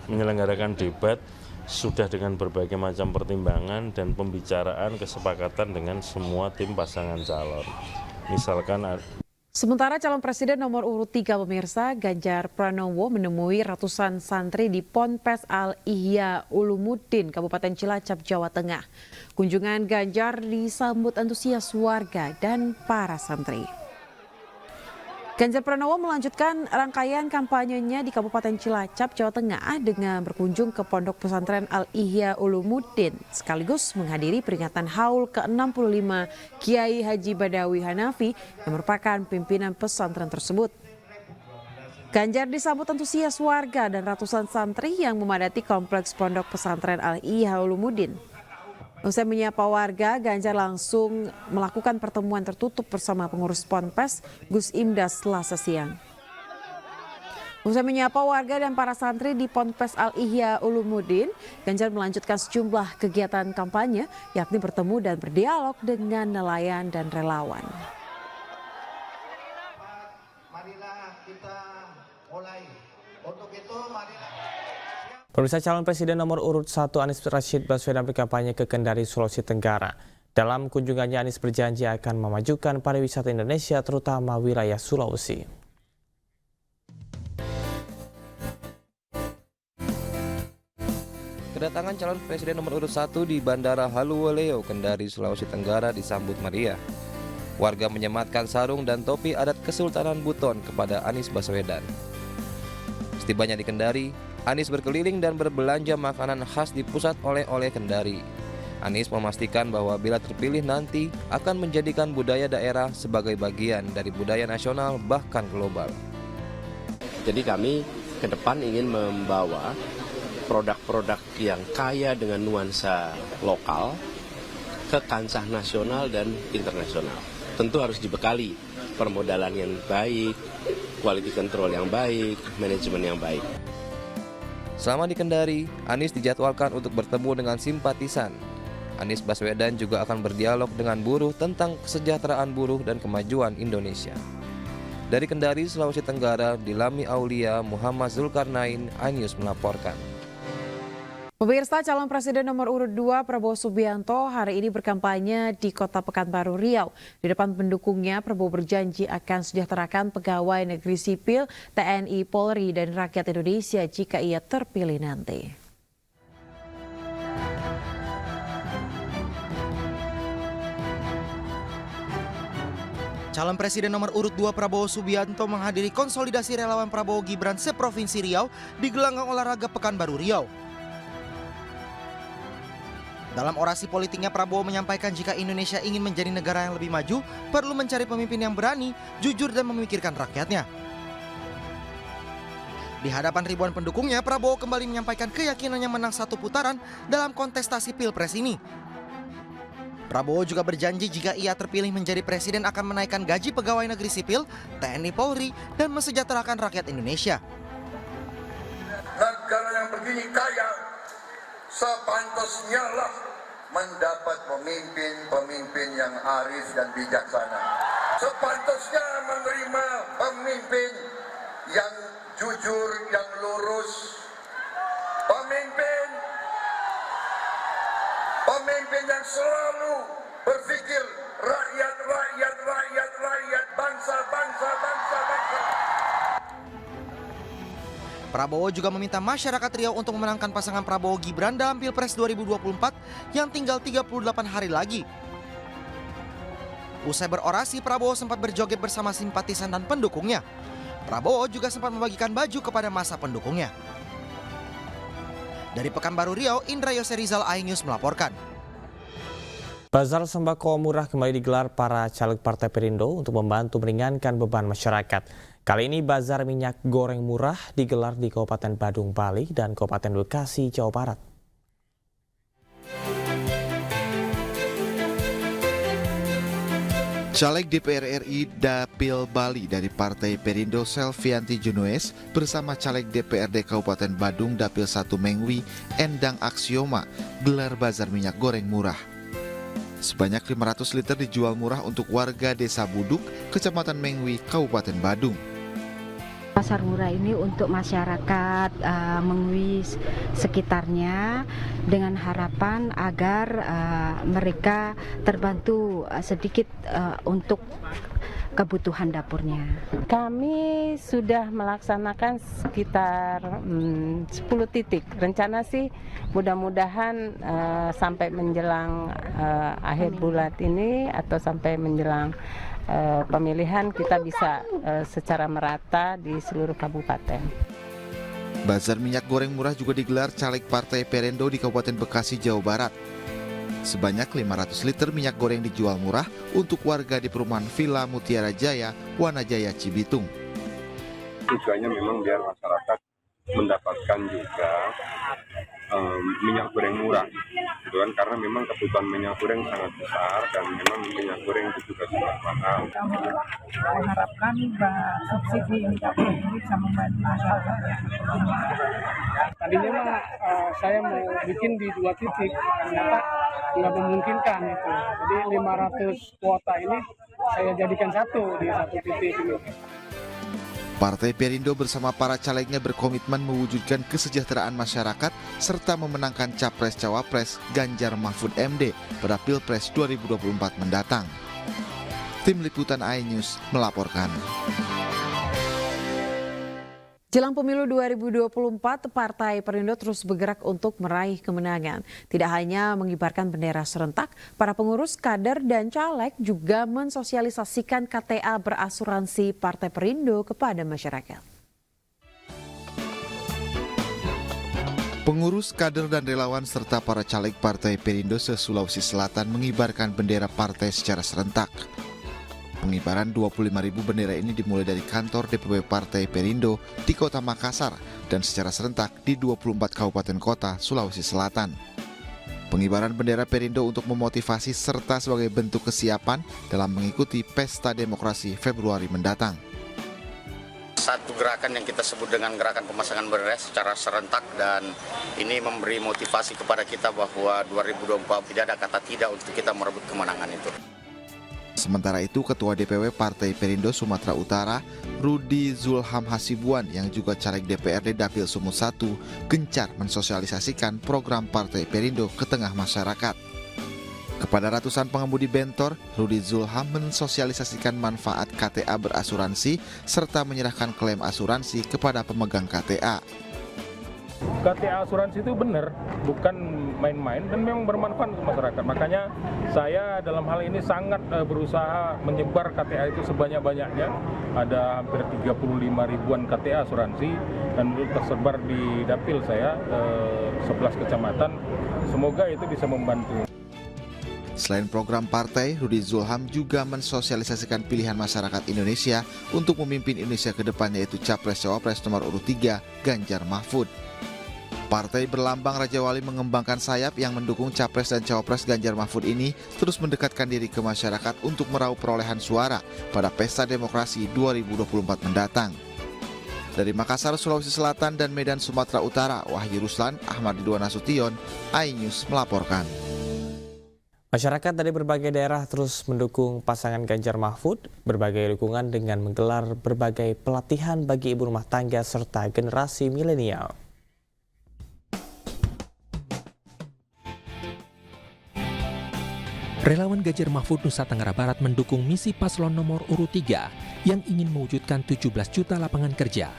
menyelenggarakan debat sudah dengan berbagai macam pertimbangan dan pembicaraan kesepakatan dengan semua tim pasangan calon. Misalkan Sementara calon presiden nomor urut 3 pemirsa Ganjar Pranowo menemui ratusan santri di Ponpes Al-Ihya Ulumuddin, Kabupaten Cilacap, Jawa Tengah. Kunjungan Ganjar disambut antusias warga dan para santri. Ganjar Pranowo melanjutkan rangkaian kampanyenya di Kabupaten Cilacap, Jawa Tengah dengan berkunjung ke Pondok Pesantren Al-Ihya Ulumuddin sekaligus menghadiri peringatan haul ke-65 Kiai Haji Badawi Hanafi yang merupakan pimpinan pesantren tersebut. Ganjar disambut antusias warga dan ratusan santri yang memadati kompleks Pondok Pesantren Al-Ihya Ulumuddin. Usai menyapa warga, Ganjar langsung melakukan pertemuan tertutup bersama pengurus Ponpes Gus Imdas Selasa siang. Usai menyapa warga dan para santri di Ponpes Al-Ihya Ulumuddin, Ganjar melanjutkan sejumlah kegiatan kampanye, yakni bertemu dan berdialog dengan nelayan dan relawan. Marilah kita mulai. Untuk itu marilah. Pemirsa, calon presiden nomor urut 1 Anies Rashid Baswedan berkampanye ke Kendari, Sulawesi Tenggara. Dalam kunjungannya, Anies berjanji akan memajukan pariwisata Indonesia, terutama wilayah Sulawesi. Kedatangan calon presiden nomor urut 1 di Bandara Haluoleo, Kendari, Sulawesi Tenggara disambut meriah. Warga menyematkan sarung dan topi adat Kesultanan Buton kepada Anies Baswedan. Setibanya di Kendari, Anies berkeliling dan berbelanja makanan khas di pusat oleh-oleh Kendari. Anies memastikan bahwa bila terpilih nanti akan menjadikan budaya daerah sebagai bagian dari budaya nasional bahkan global. Jadi kami ke depan ingin membawa produk-produk yang kaya dengan nuansa lokal ke kancah nasional dan internasional. Tentu harus dibekali permodalan yang baik, quality control yang baik, manajemen yang baik. Selama di Kendari, Anies dijadwalkan untuk bertemu dengan simpatisan. Anies Baswedan juga akan berdialog dengan buruh tentang kesejahteraan buruh dan kemajuan Indonesia. Dari Kendari, Sulawesi Tenggara, Dilami Aulia, Muhammad Zulkarnain, iNews melaporkan. Pemirsa, calon presiden nomor urut 2 Prabowo Subianto hari ini berkampanye di Kota Pekanbaru Riau. Di depan pendukungnya, Prabowo berjanji akan sejahterakan pegawai negeri sipil, TNI, Polri, dan rakyat Indonesia jika ia terpilih nanti. Calon Presiden nomor urut 2 Prabowo Subianto menghadiri konsolidasi relawan Prabowo Gibran seprovinsi Riau di gelanggang olahraga Pekanbaru Riau. Dalam orasi politiknya, Prabowo menyampaikan jika Indonesia ingin menjadi negara yang lebih maju, perlu mencari pemimpin yang berani, jujur, dan memikirkan rakyatnya. Di hadapan ribuan pendukungnya, Prabowo kembali menyampaikan keyakinannya menang satu putaran dalam kontestasi Pilpres ini. Prabowo juga berjanji jika ia terpilih menjadi presiden akan menaikkan gaji pegawai negeri sipil, TNI, Polri, dan mensejahterakan rakyat Indonesia. Negara yang begini kaya, sepantasnya lah mendapat pemimpin-pemimpin yang arif dan bijaksana. Sepantasnya menerima pemimpin yang jujur, yang lurus. Pemimpin yang selalu berpikir rakyat, bangsa. Prabowo juga meminta masyarakat Riau untuk memenangkan pasangan Prabowo Gibran dalam Pilpres 2024 yang tinggal 38 hari lagi. Usai berorasi, Prabowo sempat berjoget bersama simpatisan dan pendukungnya. Prabowo juga sempat membagikan baju kepada massa pendukungnya. Dari Pekanbaru Riau, Indra Yoserizal, iNews melaporkan. Bazar sembako murah kembali digelar para caleg Partai Perindo untuk membantu meringankan beban masyarakat. Kali ini bazar minyak goreng murah digelar di Kabupaten Badung, Bali dan Kabupaten Bekasi, Jawa Barat. Caleg DPR RI Dapil Bali dari Partai Perindo Selvianti Junues bersama caleg DPRD Kabupaten Badung Dapil 1 Mengwi Endang Aksioma gelar bazar minyak goreng murah. Sebanyak 500 liter dijual murah untuk warga Desa Buduk, Kecamatan Mengwi, Kabupaten Badung. Pasar murah ini untuk masyarakat Mengwi sekitarnya dengan harapan agar mereka terbantu sedikit untuk kebutuhan dapurnya. Kami sudah melaksanakan sekitar 10 titik. Rencana sih mudah-mudahan sampai menjelang akhir bulan ini atau sampai menjelang pemilihan kita bisa secara merata di seluruh kabupaten. Bazar minyak goreng murah juga digelar caleg Partai Perindo di Kabupaten Bekasi, Jawa Barat. Sebanyak 500 liter minyak goreng dijual murah untuk warga di perumahan Villa Mutiara Jaya, Wanajaya, Cibitung. Tujuannya memang biar masyarakat mendapatkan juga minyak goreng murah, gitu kan? Karena memang kebutuhan minyak goreng sangat besar dan memang minyak goreng itu juga sangat mahal. Kami mengharapkan bahwa subsidi minyak goreng ini bisa membantu masyarakat. Tadinya saya mau bikin di 2 titik, ternyata nggak memungkinkan itu. Jadi 500 kuota ini saya jadikan 1 di 1 titik ini. Partai Perindo bersama para calegnya berkomitmen mewujudkan kesejahteraan masyarakat serta memenangkan Capres-Cawapres Ganjar Mahfud MD pada Pilpres 2024 mendatang. Tim Liputan iNews melaporkan. Jelang pemilu 2024, Partai Perindo terus bergerak untuk meraih kemenangan. Tidak hanya mengibarkan bendera serentak, para pengurus, kader, dan caleg juga mensosialisasikan KTA berasuransi Partai Perindo kepada masyarakat. Pengurus, kader, dan relawan serta para caleg Partai Perindo se-Sulawesi Selatan mengibarkan bendera partai secara serentak. Pengibaran 25.000 bendera ini dimulai dari kantor DPW Partai Perindo di Kota Makassar dan secara serentak di 24 kabupaten kota Sulawesi Selatan. Pengibaran bendera Perindo untuk memotivasi serta sebagai bentuk kesiapan dalam mengikuti Pesta Demokrasi Februari mendatang. Satu gerakan yang kita sebut dengan gerakan pemasangan bendera secara serentak, dan ini memberi motivasi kepada kita bahwa 2024 tidak ada kata tidak untuk kita merebut kemenangan itu. Sementara itu, Ketua DPW Partai Perindo Sumatera Utara, Rudi Zulham Hasibuan, yang juga caleg DPRD Dapil Sumut 1, gencar mensosialisasikan program Partai Perindo ke tengah masyarakat. Kepada ratusan pengemudi bentor, Rudi Zulham mensosialisasikan manfaat KTA berasuransi serta menyerahkan klaim asuransi kepada pemegang KTA. KTA asuransi itu benar, bukan main-main dan memang bermanfaat untuk masyarakat. Makanya saya dalam hal ini sangat berusaha menyebar KTA itu sebanyak-banyaknya. Ada hampir 35 ribuan KTA asuransi dan tersebar di dapil saya 11 kecamatan. Semoga itu bisa membantu. Selain program partai, Rudi Zulham juga mensosialisasikan pilihan masyarakat Indonesia untuk memimpin Indonesia ke depan, yaitu Capres-Cawapres nomor urut 3, Ganjar Mahfud. Partai berlambang Raja Wali mengembangkan sayap yang mendukung Capres dan Cawapres Ganjar Mahfud ini terus mendekatkan diri ke masyarakat untuk meraup perolehan suara pada Pesta Demokrasi 2024 mendatang. Dari Makassar, Sulawesi Selatan dan Medan, Sumatera Utara, Wahyu Ruslan, Ahmad Ridwan Nasution, iNews melaporkan. Masyarakat dari berbagai daerah terus mendukung pasangan Ganjar Mahfud. Berbagai dukungan dengan menggelar berbagai pelatihan bagi ibu rumah tangga serta generasi milenial. Relawan Ganjar Mahfud Nusa Tenggara Barat mendukung misi paslon nomor urut 3 yang ingin mewujudkan 17 juta lapangan kerja.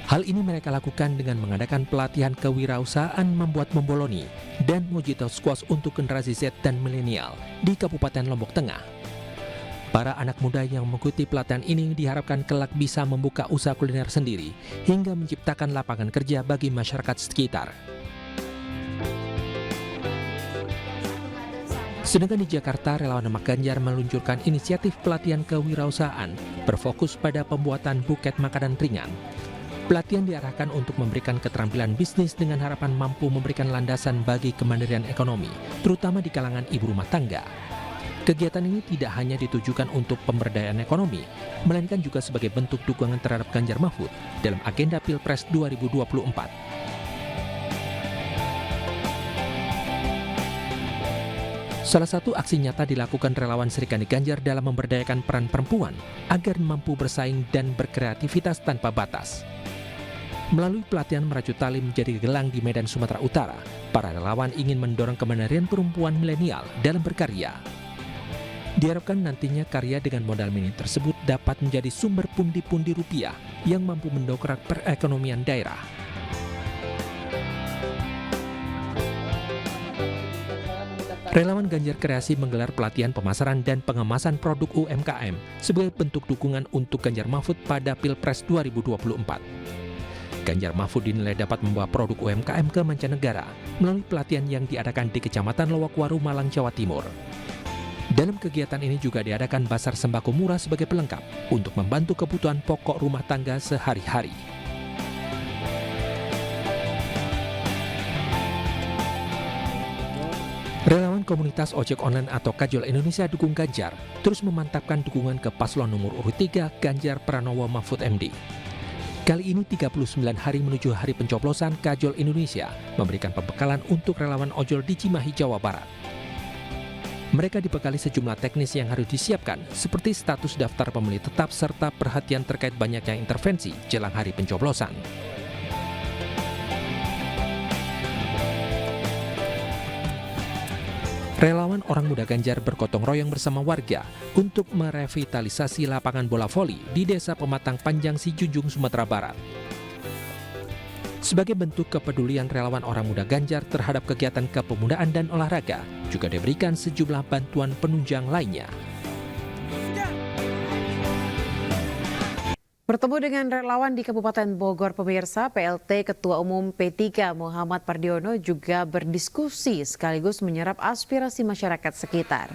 Hal ini mereka lakukan dengan mengadakan pelatihan kewirausahaan membuat bomboloni dan mojito squash untuk generasi Z dan milenial di Kabupaten Lombok Tengah. Para anak muda yang mengikuti pelatihan ini diharapkan kelak bisa membuka usaha kuliner sendiri hingga menciptakan lapangan kerja bagi masyarakat sekitar. Sedangkan di Jakarta, relawan Mak Ganjar meluncurkan inisiatif pelatihan kewirausahaan berfokus pada pembuatan buket makanan ringan. Pelatihan diarahkan untuk memberikan keterampilan bisnis dengan harapan mampu memberikan landasan bagi kemandirian ekonomi, terutama di kalangan ibu rumah tangga. Kegiatan ini tidak hanya ditujukan untuk pemberdayaan ekonomi, melainkan juga sebagai bentuk dukungan terhadap Ganjar Mahfud dalam agenda Pilpres 2024. Salah satu aksi nyata dilakukan relawan Serikandi Ganjar dalam memberdayakan peran perempuan agar mampu bersaing dan berkreativitas tanpa batas. Melalui pelatihan merajut tali menjadi gelang di Medan, Sumatera Utara, para relawan ingin mendorong kemandirian perempuan milenial dalam berkarya. Diharapkan nantinya karya dengan modal minim tersebut dapat menjadi sumber pundi-pundi rupiah yang mampu mendongkrak perekonomian daerah. Relawan Ganjar Kreasi menggelar pelatihan pemasaran dan pengemasan produk UMKM sebagai bentuk dukungan untuk Ganjar Mahfud pada Pilpres 2024. Ganjar Mahfud dinilai dapat membawa produk UMKM ke mancanegara melalui pelatihan yang diadakan di Kecamatan Lowakwaru, Malang, Jawa Timur. Dalam kegiatan ini juga diadakan basar sembako murah sebagai pelengkap untuk membantu kebutuhan pokok rumah tangga sehari-hari. Relawan komunitas ojek online atau Kajol Indonesia Dukung Ganjar terus memantapkan dukungan ke paslon nomor urut 3 Ganjar Pranowo Mahfud MD. Kali ini 39 hari menuju hari pencoblosan, Kajol Indonesia memberikan pembekalan untuk relawan ojol di Cimahi, Jawa Barat. Mereka dibekali sejumlah teknis yang harus disiapkan seperti status daftar pemilih tetap serta perhatian terkait banyaknya intervensi jelang hari pencoblosan. Relawan orang muda Ganjar bergotong royong bersama warga untuk merevitalisasi lapangan bola voli di Desa Pematang Panjang Sijunjung, Sumatera Barat. Sebagai bentuk kepedulian relawan orang muda Ganjar terhadap kegiatan kepemudaan dan olahraga, juga diberikan sejumlah bantuan penunjang lainnya. Bertemu dengan relawan di Kabupaten Bogor, pemirsa, PLT Ketua Umum P3 Muhammad Pardiono juga berdiskusi sekaligus menyerap aspirasi masyarakat sekitar.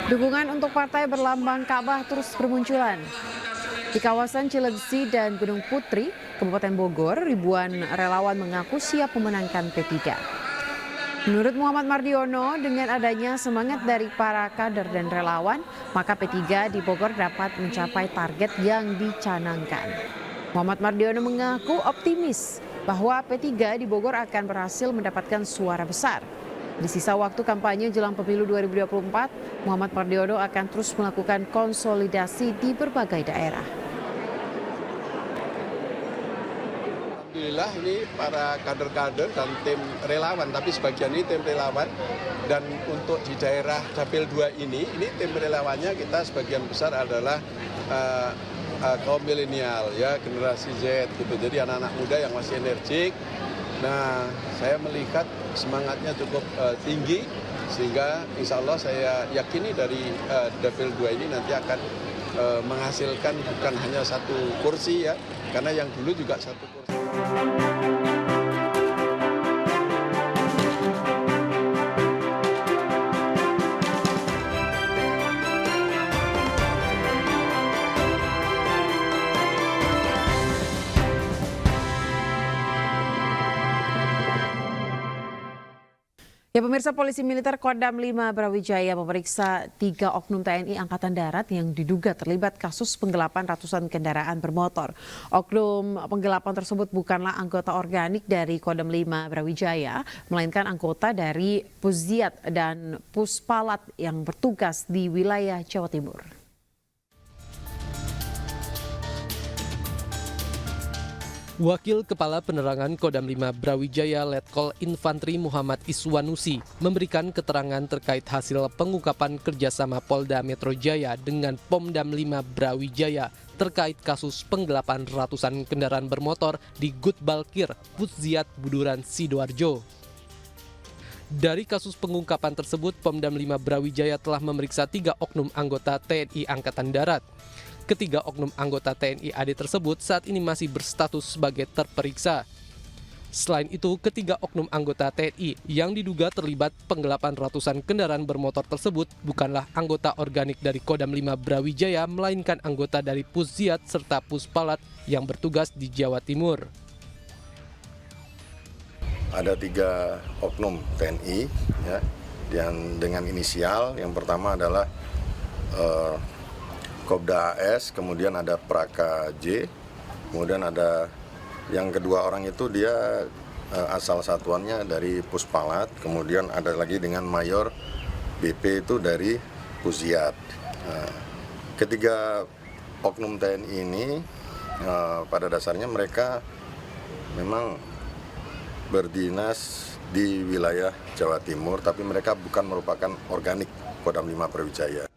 Dukungan untuk partai berlambang Ka'bah terus bermunculan. Di kawasan Cileungsi dan Gunung Putri, Kabupaten Bogor, ribuan relawan mengaku siap memenangkan P3. Menurut Muhammad Mardiono, dengan adanya semangat dari para kader dan relawan, maka P3 di Bogor dapat mencapai target yang dicanangkan. Muhammad Mardiono mengaku optimis bahwa P3 di Bogor akan berhasil mendapatkan suara besar. Di sisa waktu kampanye jelang pemilu 2024, Muhammad Mardiono akan terus melakukan konsolidasi di berbagai daerah. Alhamdulillah ini para kader-kader dan tim relawan, tapi sebagian ini tim relawan, dan untuk di daerah Dapil 2 ini tim relawannya kita sebagian besar adalah kaum milenial, ya, generasi Z gitu. Jadi anak-anak muda yang masih energik. Nah, saya melihat semangatnya cukup tinggi, sehingga insya Allah saya yakini dari Dapil 2 ini nanti akan menghasilkan bukan hanya satu kursi, ya, karena yang dulu juga satu kursi. Ya, pemirsa, Polisi Militer Kodam 5 Brawijaya memeriksa 3 oknum TNI Angkatan Darat yang diduga terlibat kasus penggelapan ratusan kendaraan bermotor. Oknum penggelapan tersebut bukanlah anggota organik dari Kodam 5 Brawijaya, melainkan anggota dari Pusziat dan Puspalat yang bertugas di wilayah Jawa Timur. Wakil Kepala Penerangan Kodam 5 Brawijaya Letkol Infantri Muhammad Iswanusi memberikan keterangan terkait hasil pengungkapan kerjasama Polda Metro Jaya dengan Pomdam 5 Brawijaya terkait kasus penggelapan ratusan kendaraan bermotor di Gutbalkir, Pusziat, Buduran, Sidoarjo. Dari kasus pengungkapan tersebut, Pomdam 5 Brawijaya telah memeriksa 3 oknum anggota TNI Angkatan Darat. Ketiga oknum anggota TNI AD tersebut saat ini masih berstatus sebagai terperiksa. Selain itu, ketiga oknum anggota TNI yang diduga terlibat penggelapan ratusan kendaraan bermotor tersebut bukanlah anggota organik dari Kodam 5 Brawijaya, melainkan anggota dari Pusziat serta Puspalat yang bertugas di Jawa Timur. Ada 3 oknum TNI, ya, yang dengan inisial. Yang pertama adalah Kopda AS, kemudian ada Praka J, kemudian ada yang kedua orang itu dia asal satuannya dari Puspalat, kemudian ada lagi dengan Mayor BP itu dari Pusziat. Ketiga oknum TNI ini pada dasarnya mereka memang berdinas di wilayah Jawa Timur, tapi mereka bukan merupakan organik Kodam 5 Brawijaya.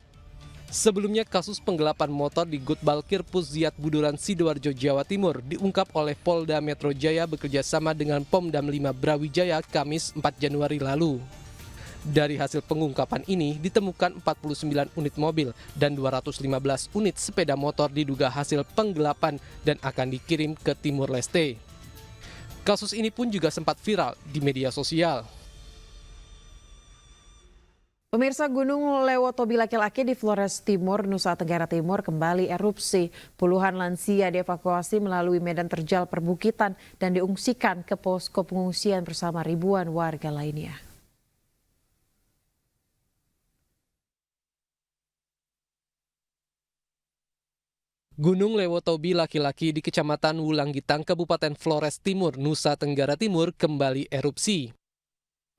Sebelumnya, kasus penggelapan motor di Gutbalkir, Pusziat, Buduran, Sidoarjo, Jawa Timur diungkap oleh Polda Metro Jaya bekerja sama dengan Pomdam 5 Brawijaya Kamis 4 Januari lalu. Dari hasil pengungkapan ini ditemukan 49 unit mobil dan 215 unit sepeda motor diduga hasil penggelapan dan akan dikirim ke Timur Leste. Kasus ini pun juga sempat viral di media sosial. Pemirsa, Gunung Lewotobi laki-laki di Flores Timur, Nusa Tenggara Timur kembali erupsi. Puluhan lansia dievakuasi melalui medan terjal perbukitan dan diungsikan ke posko pengungsian bersama ribuan warga lainnya. Gunung Lewotobi laki-laki di Kecamatan Wulanggitang, Kabupaten Flores Timur, Nusa Tenggara Timur kembali erupsi.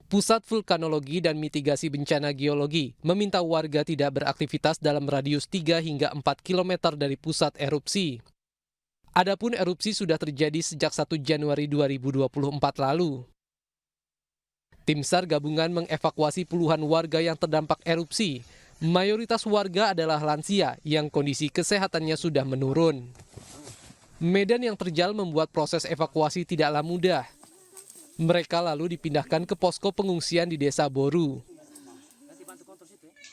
Pusat Vulkanologi dan Mitigasi Bencana Geologi meminta warga tidak beraktivitas dalam radius 3 hingga 4 km dari pusat erupsi. Adapun erupsi sudah terjadi sejak 1 Januari 2024 lalu. Tim SAR gabungan mengevakuasi puluhan warga yang terdampak erupsi. Mayoritas warga adalah lansia yang kondisi kesehatannya sudah menurun. Medan yang terjal membuat proses evakuasi tidaklah mudah. Mereka lalu dipindahkan ke posko pengungsian di Desa Boru.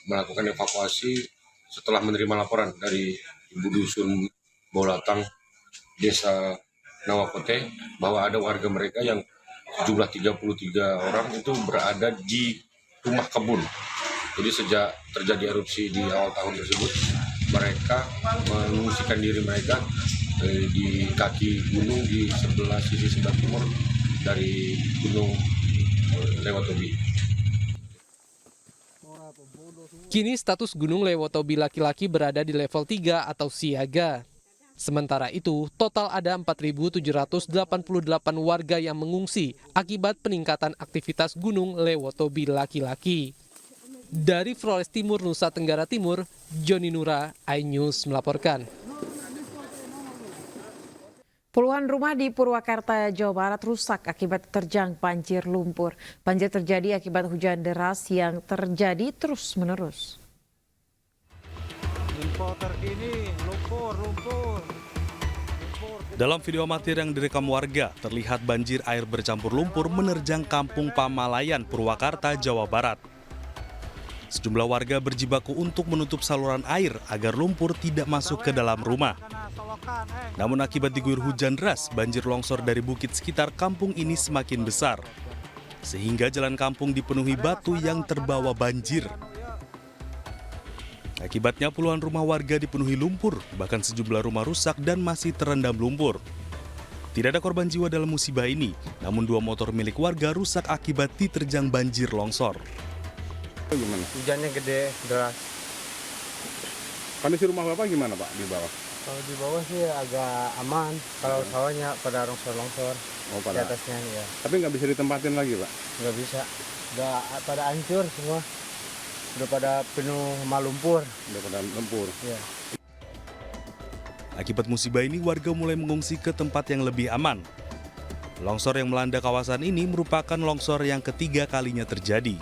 Melakukan evakuasi setelah menerima laporan dari Ibu Dusun Bolatang, Desa Nawakote, bahwa ada warga mereka yang jumlah 33 orang itu berada di rumah kebun. Jadi sejak terjadi erupsi di awal tahun tersebut, mereka mengungsikan diri mereka di kaki gunung di sisi sebelah timur dari Gunung Lewotobi. Kini status Gunung Lewotobi laki-laki berada di level 3 atau siaga. Sementara itu, total ada 4.788 warga yang mengungsi akibat peningkatan aktivitas Gunung Lewotobi laki-laki. Dari Flores Timur, Nusa Tenggara Timur, Joni Nura, iNews melaporkan. Puluhan rumah di Purwakarta, Jawa Barat rusak akibat terjang banjir lumpur. Banjir terjadi akibat hujan deras yang terjadi terus-menerus. Info terkini, lumpur. Dalam video amatir yang direkam warga, terlihat banjir air bercampur lumpur menerjang Kampung Pamalayan, Purwakarta, Jawa Barat. Sejumlah warga berjibaku untuk menutup saluran air agar lumpur tidak masuk ke dalam rumah. Namun akibat diguyur hujan deras, banjir longsor dari bukit sekitar kampung ini semakin besar. Sehingga jalan kampung dipenuhi batu yang terbawa banjir. Akibatnya puluhan rumah warga dipenuhi lumpur, bahkan sejumlah rumah rusak dan masih terendam lumpur. Tidak ada korban jiwa dalam musibah ini, namun 2 motor milik warga rusak akibat diterjang banjir longsor. Gimana? Hujannya gede, deras. Kondisi rumah Bapak gimana Pak di bawah? Kalau di bawah sih agak aman, kalau sawahnya pada longsor-longsor di atasnya ya. Tapi nggak bisa ditempatin lagi Pak? Nggak bisa, udah pada hancur semua. Udah pada penuh sama lumpur. Ya. Akibat musibah ini, warga mulai mengungsi ke tempat yang lebih aman. Longsor yang melanda kawasan ini merupakan longsor yang ketiga kalinya terjadi.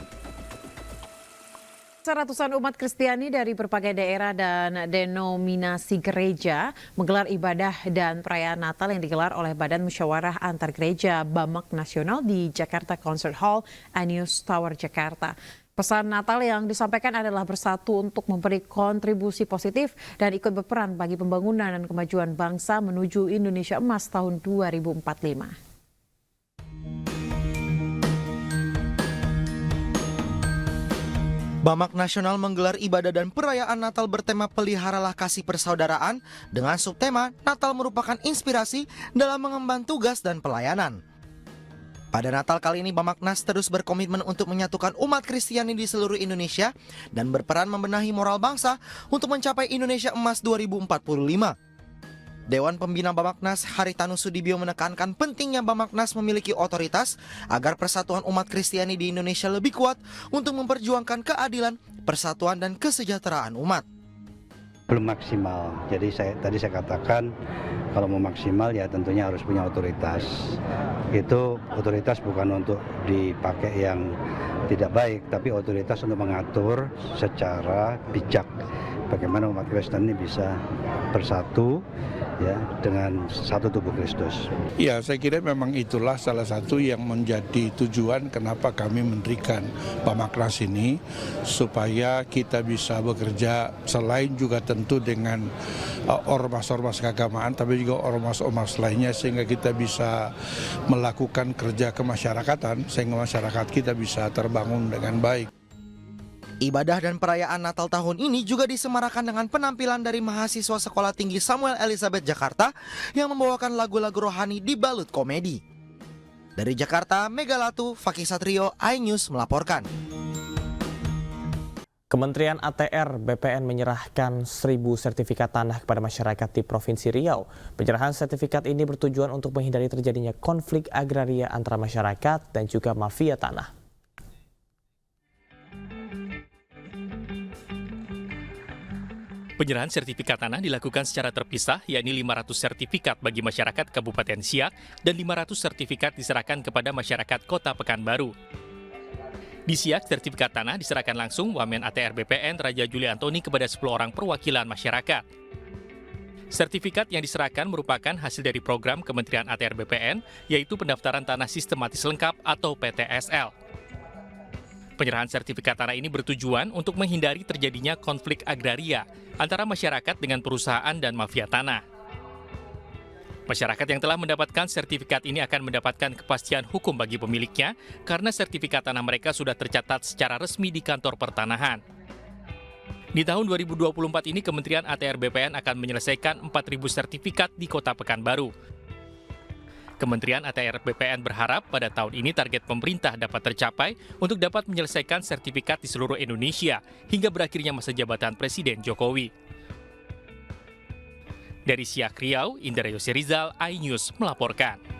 Ratusan umat Kristiani dari berbagai daerah dan denominasi gereja menggelar ibadah dan perayaan Natal yang digelar oleh Badan Musyawarah Antar Gereja BAMAK Nasional di Jakarta Concert Hall, Anius Tower, Jakarta. Pesan Natal yang disampaikan adalah bersatu untuk memberi kontribusi positif dan ikut berperan bagi pembangunan dan kemajuan bangsa menuju Indonesia Emas tahun 2045. BAMAK Nasional menggelar ibadah dan perayaan Natal bertema Peliharalah Kasih Persaudaraan dengan subtema Natal merupakan inspirasi dalam mengemban tugas dan pelayanan. Pada Natal kali ini, BAMAKNAS terus berkomitmen untuk menyatukan umat Kristiani di seluruh Indonesia dan berperan membenahi moral bangsa untuk mencapai Indonesia Emas 2045. Dewan Pembina BAMAKNAS Haritanu Sudibyo menekankan pentingnya BAMAKNAS memiliki otoritas agar persatuan umat Kristiani di Indonesia lebih kuat untuk memperjuangkan keadilan, persatuan, dan kesejahteraan umat. Belum maksimal, jadi tadi saya katakan kalau mau maksimal ya tentunya harus punya otoritas. Itu otoritas bukan untuk dipakai yang tidak baik, tapi otoritas untuk mengatur secara bijak bagaimana umat Kristen ini bisa bersatu ya dengan satu tubuh Kristus. Ya, saya kira memang itulah salah satu yang menjadi tujuan kenapa kami mendirikan BAMAKNAS ini, supaya kita bisa bekerja selain juga tentu dengan ormas-ormas keagamaan, tapi juga ormas-ormas lainnya, sehingga kita bisa melakukan kerja kemasyarakatan, sehingga masyarakat kita bisa terbangun dengan baik. Ibadah dan perayaan Natal tahun ini juga disemarakan dengan penampilan dari mahasiswa Sekolah Tinggi Samuel Elizabeth Jakarta yang membawakan lagu-lagu rohani dibalut komedi. Dari Jakarta, Megalatu, Fakih Satrio, iNews melaporkan. Kementerian ATR BPN menyerahkan 1.000 sertifikat tanah kepada masyarakat di Provinsi Riau. Penyerahan sertifikat ini bertujuan untuk menghindari terjadinya konflik agraria antara masyarakat dan juga mafia tanah. Penyerahan sertifikat tanah dilakukan secara terpisah, yakni 500 sertifikat bagi masyarakat Kabupaten Siak dan 500 sertifikat diserahkan kepada masyarakat Kota Pekanbaru. Di Siak, sertifikat tanah diserahkan langsung Wamen ATR BPN Raja Juli Antoni kepada 10 orang perwakilan masyarakat. Sertifikat yang diserahkan merupakan hasil dari program Kementerian ATR BPN, yaitu pendaftaran tanah sistematis lengkap atau PTSL. Penyerahan sertifikat tanah ini bertujuan untuk menghindari terjadinya konflik agraria antara masyarakat dengan perusahaan dan mafia tanah. Masyarakat yang telah mendapatkan sertifikat ini akan mendapatkan kepastian hukum bagi pemiliknya karena sertifikat tanah mereka sudah tercatat secara resmi di kantor pertanahan. Di tahun 2024 ini Kementerian ATR BPN akan menyelesaikan 4.000 sertifikat di Kota Pekanbaru. Kementerian ATR BPN berharap pada tahun ini target pemerintah dapat tercapai untuk dapat menyelesaikan sertifikat di seluruh Indonesia hingga berakhirnya masa jabatan Presiden Jokowi. Dari Siak Riau, Indra Yossi Rizal, iNews melaporkan.